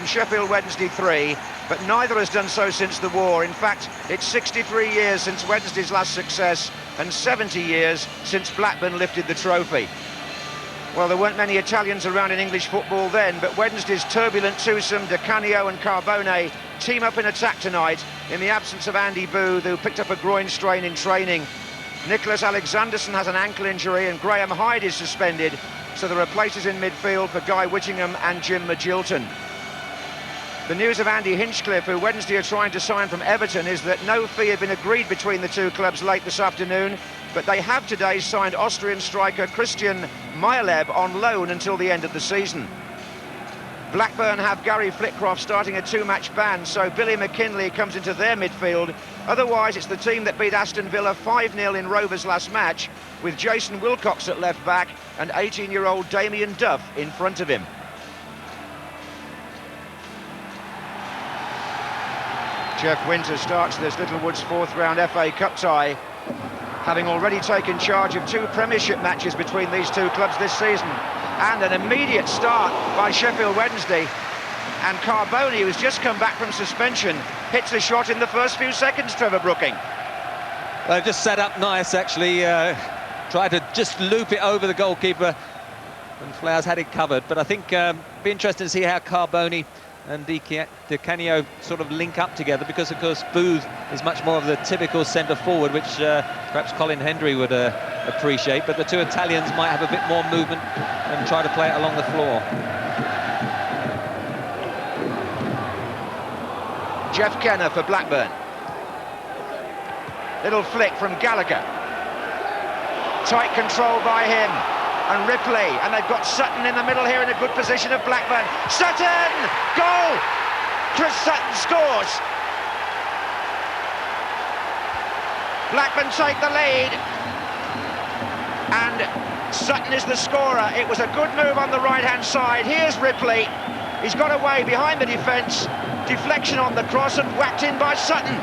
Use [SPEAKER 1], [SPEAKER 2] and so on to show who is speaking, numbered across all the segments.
[SPEAKER 1] and Sheffield Wednesday 3, but neither has done so since the war. In fact, it's 63 years since Wednesday's last success and 70 years since Blackburn lifted the trophy. Well, there weren't many Italians around in English football then, but Wednesday's turbulent twosome, Di Canio and Carbone, team up in attack tonight in the absence of Andy Booth, who picked up a groin strain in training. Nicholas Alexanderson has an ankle injury and Graham Hyde is suspended, so there are places in midfield for Guy Whittingham and Jim Magilton. The news of Andy Hinchcliffe, who Wednesday are trying to sign from Everton, is that no fee had been agreed between the two clubs late this afternoon, but they have today signed Austrian striker Christian Meyerleb on loan until the end of the season. Blackburn have Gary Flitcroft starting a two-match ban, so Billy McKinlay comes into their midfield. Otherwise, it's the team that beat Aston Villa 5-0 in Rovers last match, with Jason Wilcox at left-back and 18-year-old Damien Duff in front of him. Jeff Winter starts this Littlewood's fourth-round FA Cup tie, having already taken charge of two Premiership matches between these two clubs this season. And an immediate start by Sheffield Wednesday. And Carbone, who's just come back from suspension, hits a shot in the first few seconds, Trevor Brooking.
[SPEAKER 2] Well, just set up nice, actually. Tried to just loop it over the goalkeeper, and Flowers had it covered. But I think be interesting to see how Carbone and Di Canio sort of link up together, because of course Booth is much more of the typical centre forward, which perhaps Colin Hendry would appreciate, but the two Italians might have a bit more movement and try to play it along the floor.
[SPEAKER 1] Jeff Kenner for Blackburn. Little flick from Gallagher. Tight control by him. And Ripley, and they've got Sutton in the middle here in a good position of Blackburn. Sutton! Goal! Chris Sutton scores. Blackburn take the lead. And Sutton is the scorer. It was a good move on the right-hand side. Here's Ripley. He's got away behind the defence. Deflection on the cross and whacked in by Sutton.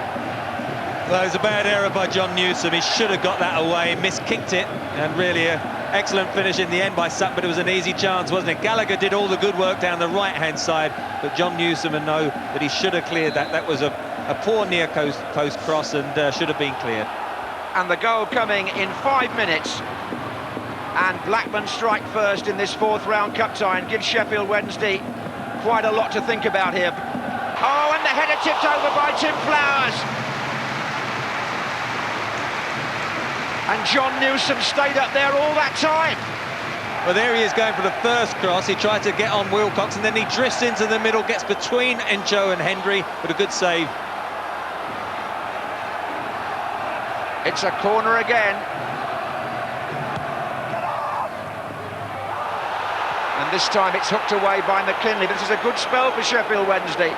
[SPEAKER 2] Well, it was a bad error by John Newsom. He should have got that away, miskicked it, and really excellent finish in the end by Sutton, but it was an easy chance, wasn't it? Gallagher did all the good work down the right-hand side, but John Newsom know that he should have cleared that. That was a poor near-post cross and should have been cleared.
[SPEAKER 1] And the goal coming in 5 minutes. And Blackburn strike first in this fourth-round cup tie and gives Sheffield Wednesday quite a lot to think about here. Oh, and the header tipped over by Tim Flowers. And John Newsom stayed up there all that time.
[SPEAKER 2] Well, there he is going for the first cross. He tried to get on Wilcox and then he drifts into the middle, gets between Encho and Hendry, but a good save.
[SPEAKER 1] It's a corner again. And this time it's hooked away by McKinlay. This is a good spell for Sheffield Wednesday.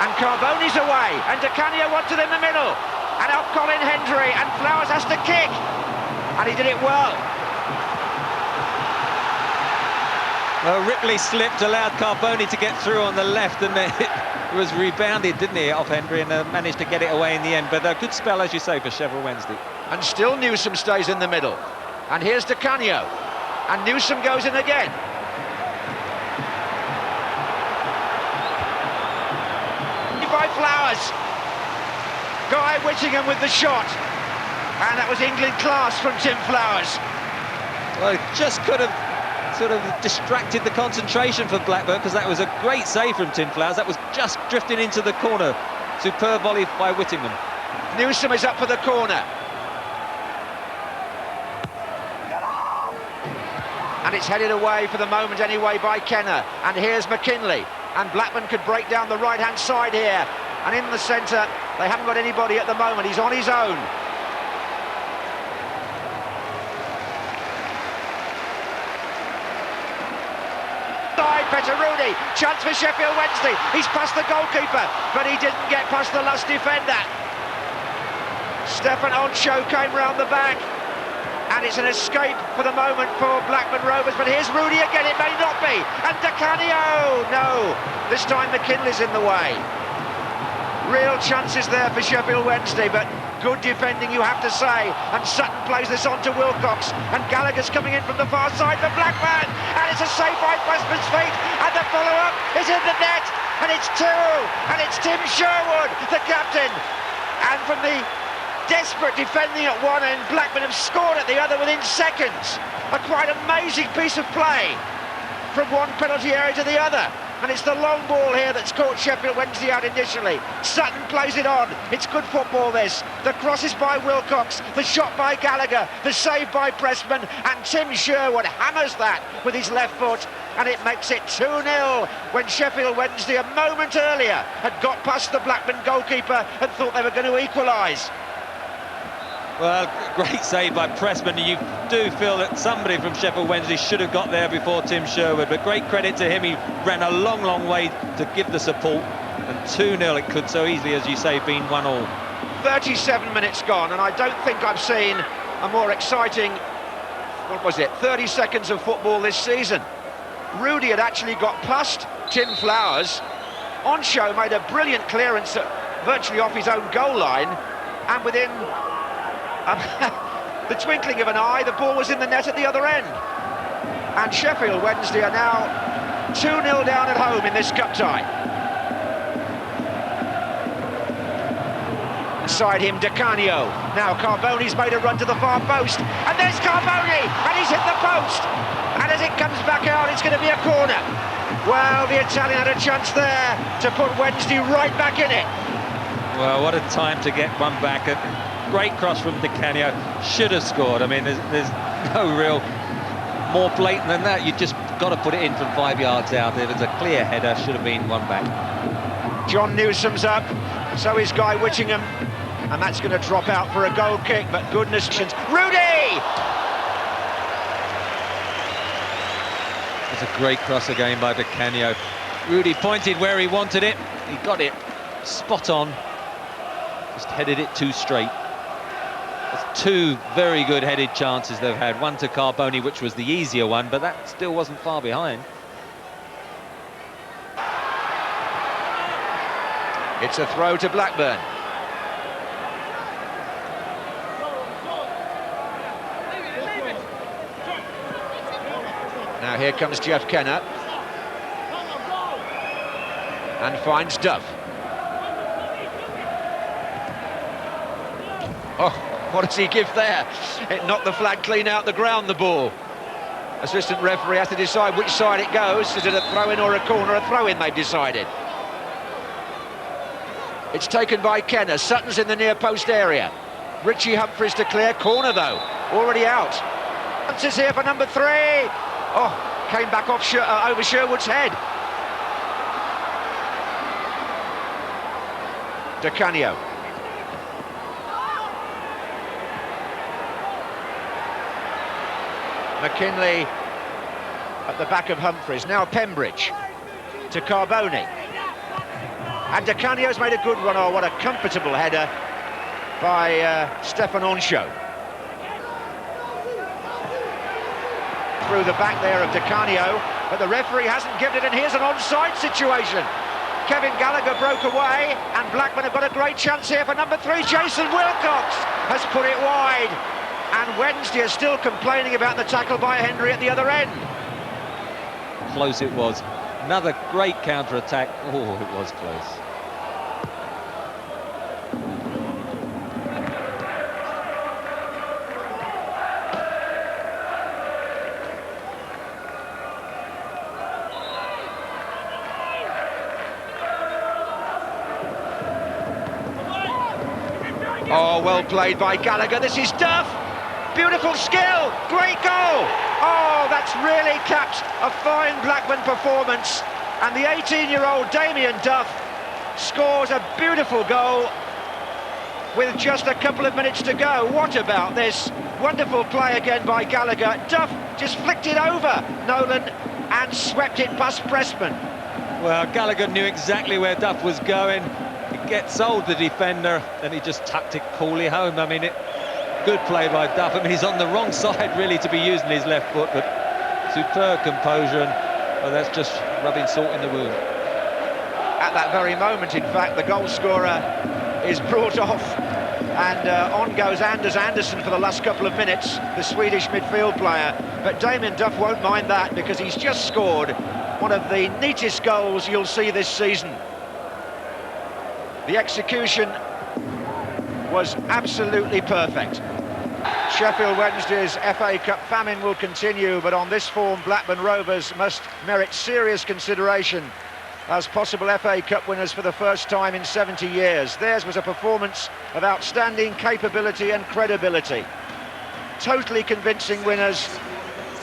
[SPEAKER 1] And Carbone's away, and Di Canio wanted in the middle, and out Colin Hendry, and Flowers has to kick, and he did it well.
[SPEAKER 2] Well, Ripley slipped, allowed Carbone to get through on the left, and it was rebounded, didn't he, off Hendry, and managed to get it away in the end. But a good spell, as you say, for Sheffield Wednesday.
[SPEAKER 1] And still Newsom stays in the middle, and here's Di Canio, and Newsom goes in again. By Flowers. Guy Whittingham with the shot, and that was England class from Tim Flowers.
[SPEAKER 2] Well, it just could have sort of distracted the concentration for Blackburn, because that was a great save from Tim Flowers. That was just drifting into the corner. Superb volley by Whittingham.
[SPEAKER 1] Newsom is up for the corner. And it's headed away for the moment anyway by Kenner. And here's McKinlay. And Blackburn could break down the right-hand side here. And in the centre, they haven't got anybody at the moment. He's on his own. Side, Petteruni. Chance for Sheffield Wednesday. He's past the goalkeeper, but he didn't get past the last defender. Stefan Oncho came round the back. And it's an escape for the moment for Blackburn Rovers, but here's Rudy again, it may not be, and Di Canio, no, this time McKinley's in the way. Real chances there for Sheffield Wednesday, but Good defending, you have to say. And Sutton plays this on to Wilcox. And Gallagher's coming in from the far side for Blackburn. And it's a save by Westman's feet. And the follow-up is in the net. And it's 2. And it's Tim Sherwood, the captain. And from the desperate defending at one end, Blackburn have scored at the other within seconds. A quite amazing piece of play from one penalty area to the other. And it's the long ball here that's caught Sheffield Wednesday out initially. Sutton plays it on. It's good football, this. The cross is by Wilcox, the shot by Gallagher, the save by Pressman, and Tim Sherwood hammers that with his left foot, and it makes it 2-0 when Sheffield Wednesday a moment earlier had got past the Blackburn goalkeeper and thought they were going to equalise.
[SPEAKER 2] Well, great save by Pressman. You do feel that somebody from Sheffield Wednesday should have got there before Tim Sherwood, but great credit to him. He ran a long, long way to give the support, and 2-0 it could so easily, as you say, been 1-1.
[SPEAKER 1] 37 minutes gone, and I don't think I've seen a more exciting, 30 seconds of football this season. Rudy had actually got past Tim Flowers. Onshow made a brilliant clearance virtually off his own goal line, and within the twinkling of an eye, the ball was in the net at the other end. And Sheffield Wednesday are now 2-0 down at home in this cup tie. Inside him, Di Canio. Now Carboni's made a run to the far post, and there's Carboni, and he's hit the post. And as it comes back out, it's going to be a corner. Well, the Italian had a chance there to put Wednesday right back in it.
[SPEAKER 2] Well, what a time to get one back. Great cross from Di Canio, should have scored. I mean, there's no real more blatant than that. You just got to put it in from 5 yards out. It was a clear header, should have been one back. John
[SPEAKER 1] Newsom's up, so is Guy Whittingham, and that's going to drop out for a goal kick, but goodness gracious, Rudy!
[SPEAKER 2] It's a great cross again by Di Canio. Rudy pointed where he wanted it, he got it spot on, just headed it too straight. That's 2 very good headed chances they've had. One to Carboni, which was the easier one, but that still wasn't far behind.
[SPEAKER 1] It's a throw to Blackburn. Now here comes Jeff Kenner. And finds Duff. Oh. What does he give there? It knocked the flag clean out the ground, the ball. Assistant referee has to decide which side it goes. Is it a throw-in or a corner? A throw-in, they've decided. It's taken by Kenner. Sutton's in the near post area. Richie Humphries to clear. Corner, though. Already out. It's here for number 3. Oh, came back off over Sherwood's head. Di Canio. McKinley at the back of Humphries. Now Pembridge to Carboni. And Di Canio's made a good run. Oh, what a comfortable header by Stefan Onshow. Through the back there of Di Canio, but the referee hasn't given it, and here's an onside situation. Kevin Gallagher broke away, and Blackburn have got a great chance here for number 3. Jason Wilcox has put it wide. And Wednesday is still complaining about the tackle by Henry at the other end.
[SPEAKER 2] Close it was. Another great counter-attack. Oh, it was close.
[SPEAKER 1] Oh, well played by Gallagher. This is Duff. Beautiful skill, great goal. Oh, that's really capped a fine Blackburn performance. And the 18-year-old Damien Duff scores a beautiful goal with just a couple of minutes to go. What about this? Wonderful play again by Gallagher. Duff just flicked it over Nolan and swept it past Pressman.
[SPEAKER 2] Well, Gallagher knew exactly where Duff was going. He gets old, the defender, and he just tucked it coolly home. I mean, good play by Duff. I mean, he's on the wrong side, really, to be using his left foot, but superb composure, and well, that's just rubbing salt in the wound.
[SPEAKER 1] At that very moment, in fact, the goal scorer is brought off and on goes Anders Andersson for the last couple of minutes, the Swedish midfield player. But Damien Duff won't mind that, because he's just scored one of the neatest goals you'll see this season. The execution was absolutely perfect. Sheffield Wednesday's FA Cup famine will continue, but on this form, Blackburn Rovers must merit serious consideration as possible FA Cup winners for the first time in 70 years. Theirs was a performance of outstanding capability and credibility. Totally convincing winners,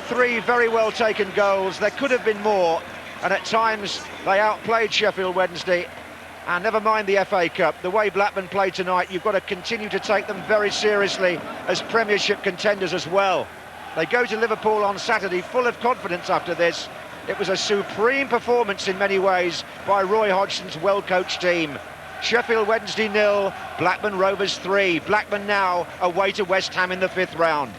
[SPEAKER 1] 3 very well taken goals. There could have been more, and at times they outplayed Sheffield Wednesday. And never mind the FA Cup, the way Blackburn played tonight, you've got to continue to take them very seriously as Premiership contenders as well. They go to Liverpool on Saturday full of confidence after this. It was a supreme performance in many ways by Roy Hodgson's well-coached team. Sheffield Wednesday 0, Blackburn Rovers 3. Blackburn now away to West Ham in the 5th round.